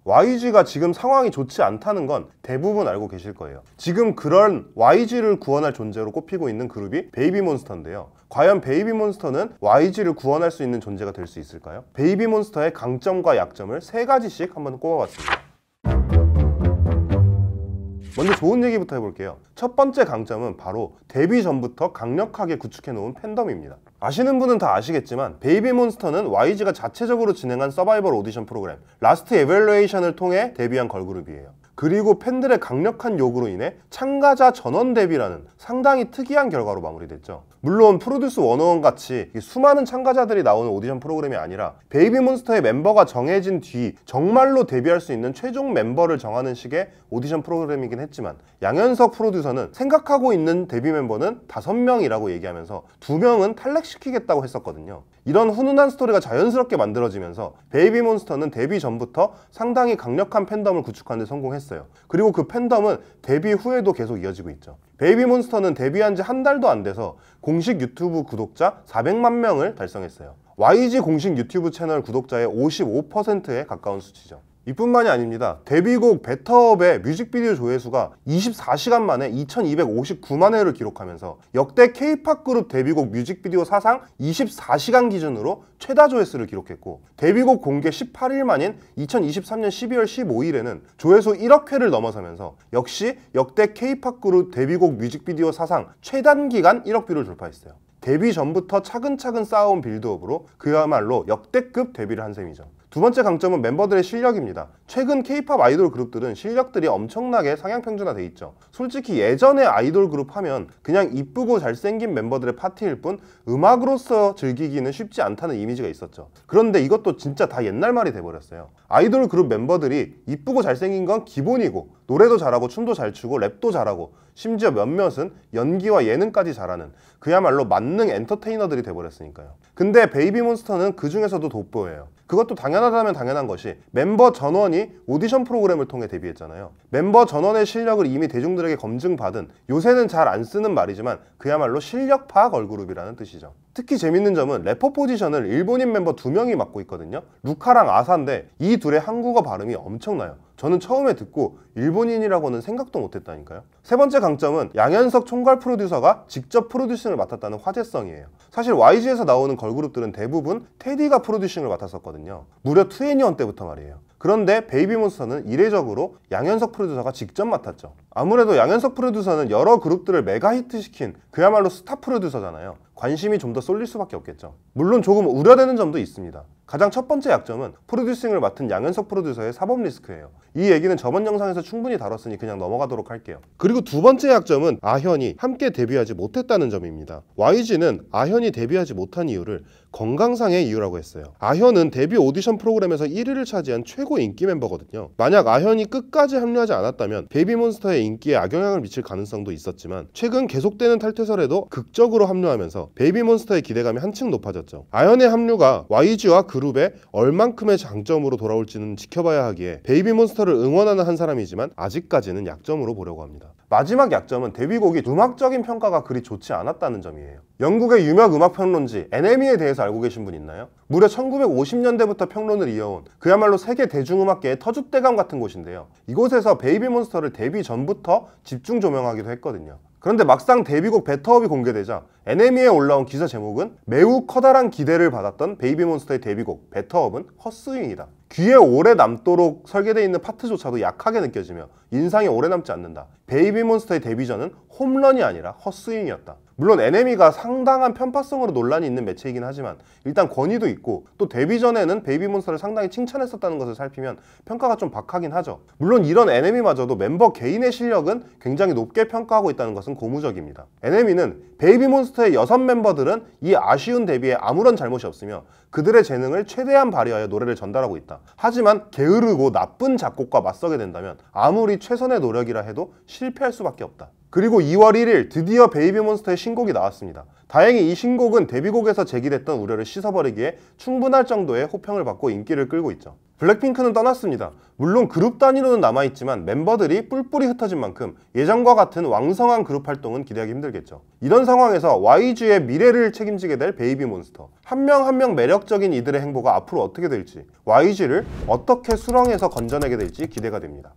YG가 지금 상황이 좋지 않다는 건 대부분 알고 계실 거예요. 지금 그런 YG를 구원할 존재로 꼽히고 있는 그룹이 베이비몬스터인데요. 과연 베이비몬스터는 YG를 구원할 수 있는 존재가 될 수 있을까요? 베이비몬스터의 강점과 약점을 3가지씩 한번 꼽아봤습니다. 먼저 좋은 얘기부터 해볼게요. 첫 번째 강점은 바로 데뷔 전부터 강력하게 구축해놓은 팬덤입니다. 아시는 분은 다 아시겠지만 베이비몬스터는 YG가 자체적으로 진행한 서바이벌 오디션 프로그램 라스트 에밸루에이션을 통해 데뷔한 걸그룹이에요. 그리고 팬들의 강력한 요구로 인해 참가자 전원 데뷔라는 상당히 특이한 결과로 마무리됐죠. 물론 프로듀스 101 같이 수많은 참가자들이 나오는 오디션 프로그램이 아니라 베이비몬스터의 멤버가 정해진 뒤 정말로 데뷔할 수 있는 최종 멤버를 정하는 식의 오디션 프로그램이긴 했지만, 양현석 프로듀서는 생각하고 있는 데뷔 멤버는 5명이라고 얘기하면서 2명은 탈락시키겠다고 했었거든요. 이런 훈훈한 스토리가 자연스럽게 만들어지면서 베이비몬스터는 데뷔 전부터 상당히 강력한 팬덤을 구축하는 데 성공했어요. 그리고 그 팬덤은 데뷔 후에도 계속 이어지고 있죠. 베이비몬스터는 데뷔한 지 한 달도 안 돼서 공식 유튜브 구독자 400만 명을 달성했어요. YG 공식 유튜브 채널 구독자의 55%에 가까운 수치죠. 이뿐만이 아닙니다. 데뷔곡 베터업의 뮤직비디오 조회수가 24시간 만에 2259만 회를 기록하면서 역대 K-POP 그룹 데뷔곡 뮤직비디오 사상 24시간 기준으로 최다 조회수를 기록했고, 데뷔곡 공개 18일 만인 2023년 12월 15일에는 조회수 1억 회를 넘어서면서 역시 역대 K-POP 그룹 데뷔곡 뮤직비디오 사상 최단기간 1억 뷰를 돌파했어요. 데뷔 전부터 차근차근 쌓아온 빌드업으로 그야말로 역대급 데뷔를 한 셈이죠. 두 번째 강점은 멤버들의 실력입니다. 최근 K-POP 아이돌 그룹들은 실력들이 엄청나게 상향평준화돼 있죠. 솔직히 예전에 아이돌 그룹 하면 그냥 이쁘고 잘생긴 멤버들의 파티일 뿐 음악으로서 즐기기는 쉽지 않다는 이미지가 있었죠. 그런데 이것도 진짜 다 옛날 말이 돼버렸어요. 아이돌 그룹 멤버들이 이쁘고 잘생긴 건 기본이고, 노래도 잘하고 춤도 잘 추고 랩도 잘하고 심지어 몇몇은 연기와 예능까지 잘하는 그야말로 만능 엔터테이너들이 돼버렸으니까요. 근데 베이비몬스터는 그 중에서도 돋보여요. 그것도 당연하다면 당연한 것이 멤버 전원이 오디션 프로그램을 통해 데뷔했잖아요. 멤버 전원의 실력을 이미 대중들에게 검증받은, 요새는 잘 안 쓰는 말이지만 그야말로 실력파 걸그룹이라는 뜻이죠. 특히 재밌는 점은 래퍼 포지션을 일본인 멤버 2명이 맡고 있거든요. 루카랑 아사인데 이 둘의 한국어 발음이 엄청나요. 저는 처음에 듣고 일본인이라고는 생각도 못했다니까요. 세 번째 강점은 양현석 총괄 프로듀서가 직접 프로듀싱을 맡았다는 화제성이에요. 사실 YG에서 나오는 걸그룹들은 대부분 테디가 프로듀싱을 맡았었거든요. 무려 2NE1 때부터 말이에요. 그런데 베이비몬스터는 이례적으로 양현석 프로듀서가 직접 맡았죠. 아무래도 양현석 프로듀서는 여러 그룹들을 메가 히트시킨 그야말로 스타 프로듀서잖아요. 관심이 좀 더 쏠릴 수밖에 없겠죠. 물론 조금 우려되는 점도 있습니다. 가장 첫 번째 약점은 프로듀싱을 맡은 양현석 프로듀서의 사법 리스크예요. 이 얘기는 저번 영상에서 충분히 다뤘으니 그냥 넘어가도록 할게요. 그리고 두 번째 약점은 아현이 함께 데뷔하지 못했다는 점입니다. YG는 아현이 데뷔하지 못한 이유를 건강상의 이유라고 했어요. 아현은 데뷔 오디션 프로그램에서 1위를 차지한 최고 인기 멤버거든요. 만약 아현이 끝까지 합류하지 않았다면 베이비몬스터의 인기에 악영향을 미칠 가능성도 있었지만, 최근 계속되는 탈퇴설에도 극적으로 합류하면서 베이비몬스터의 기대감이 한층 높아졌죠. 아현의 합류가 YG와 그룹에 얼만큼의 장점으로 돌아올지는 지켜봐야 하기에 베이비몬스터를 응원하는 한 사람이지만 아직까지는 약점으로 보려고 합니다. 마지막 약점은 데뷔곡이 음악적인 평가가 그리 좋지 않았다는 점이에요. 영국의 유명 음악평론지 NME에 대해서 알고 계신 분 있나요? 무려 1950년대부터 평론을 이어온 그야말로 세계 대중음악계의 터줏대감 같은 곳인데요. 이곳에서 베이비몬스터를 데뷔 전부터 집중 조명하기도 했거든요. 그런데 막상 데뷔곡 베터업이 공개되자 NME에 올라온 기사 제목은 매우 커다란 기대를 받았던 베이비몬스터의 데뷔곡 베터업은 헛스윙이다. 귀에 오래 남도록 설계되어 있는 파트조차도 약하게 느껴지며 인상이 오래 남지 않는다. 베이비몬스터의 데뷔전은 홈런이 아니라 헛스윙이었다. 물론 NME가 상당한 편파성으로 논란이 있는 매체이긴 하지만 일단 권위도 있고, 또 데뷔 전에는 베이비몬스터를 상당히 칭찬했었다는 것을 살피면 평가가 좀 박하긴 하죠. 물론 이런 NME마저도 멤버 개인의 실력은 굉장히 높게 평가하고 있다는 것은 고무적입니다. NME는 베이비몬스터의 6멤버들은 이 아쉬운 데뷔에 아무런 잘못이 없으며 그들의 재능을 최대한 발휘하여 노래를 전달하고 있다. 하지만 게으르고 나쁜 작곡과 맞서게 된다면 아무리 최선의 노력이라 해도 실패할 수밖에 없다. 그리고 2월 1일 드디어 베이비몬스터의 신곡이 나왔습니다. 다행히 이 신곡은 데뷔곡에서 제기됐던 우려를 씻어버리기에 충분할 정도의 호평을 받고 인기를 끌고 있죠. 블랙핑크는 떠났습니다. 물론 그룹 단위로는 남아있지만 멤버들이 뿔뿔이 흩어진 만큼 예전과 같은 왕성한 그룹 활동은 기대하기 힘들겠죠. 이런 상황에서 YG의 미래를 책임지게 될 베이비몬스터, 한 명 한 명 매력적인 이들의 행보가 앞으로 어떻게 될지, YG를 어떻게 수렁에서 건져내게 될지 기대가 됩니다.